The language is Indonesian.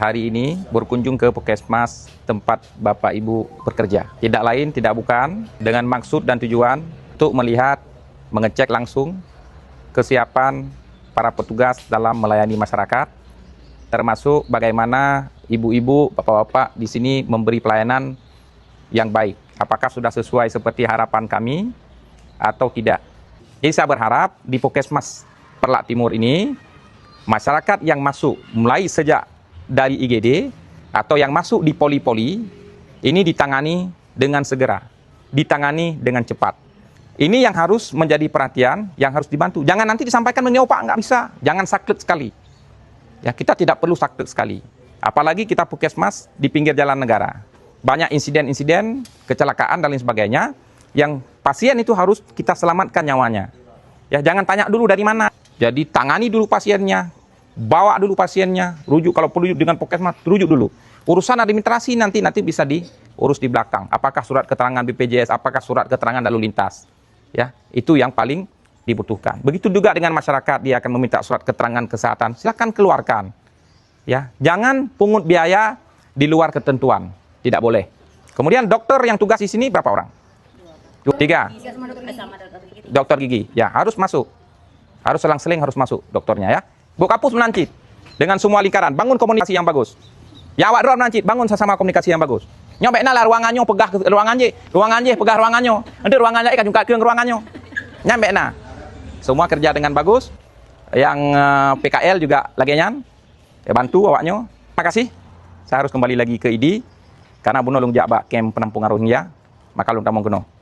hari ini berkunjung ke Puskesmas tempat Bapak Ibu bekerja. Tidak lain, tidak bukan, dengan maksud dan tujuan untuk melihat, mengecek langsung kesiapan para petugas dalam melayani masyarakat, termasuk bagaimana ibu-ibu, bapak-bapak di sini memberi pelayanan yang baik. Apakah sudah sesuai seperti harapan kami atau tidak. Jadi saya berharap di Puskesmas Perlak Timur ini, masyarakat yang masuk mulai sejak dari IGD atau yang masuk di poli-poli, ini ditangani dengan segera, ditangani dengan cepat. Ini yang harus menjadi perhatian, yang harus dibantu. Jangan nanti disampaikan mengenai, Pak, nggak bisa. Jangan saklek sekali. Ya, kita tidak perlu saklek sekali. Apalagi kita Puskesmas di pinggir jalan negara. Banyak insiden-insiden, kecelakaan dan lain sebagainya, yang pasien itu harus kita selamatkan nyawanya. Ya, jangan tanya dulu dari mana. Jadi tangani dulu pasiennya, bawa dulu pasiennya, rujuk kalau perlu dengan Puskesmas, rujuk dulu. Urusan administrasi nanti bisa diurus di belakang. Apakah surat keterangan BPJS, apakah surat keterangan lalu lintas. Ya, itu yang paling dibutuhkan. Begitu juga dengan masyarakat, dia akan meminta surat keterangan kesehatan, silakan keluarkan. Ya, jangan pungut biaya di luar ketentuan, tidak boleh. Kemudian dokter yang tugas di sini berapa orang? 3. Dokter gigi, ya harus masuk. Harus selang-seling harus masuk dokternya ya. Bu Kapus menancit dengan semua lingkaran, bangun komunikasi yang bagus. Ya awak drone menancit, bangun sama komunikasi yang bagus. Nyobekna lah ruangannya, pegah ke ruangannya, pegah ruangannya. Nanti ruangannya ikan juga ke ruangannya. Nyambekna. Semua kerja dengan bagus. Yang PKL juga lagian. Ya bantu awaknya. Terima kasih. Saya harus kembali lagi ke ID karena bunuh lung jabak kem penampungan Rohingya. Maka lung tamong keno.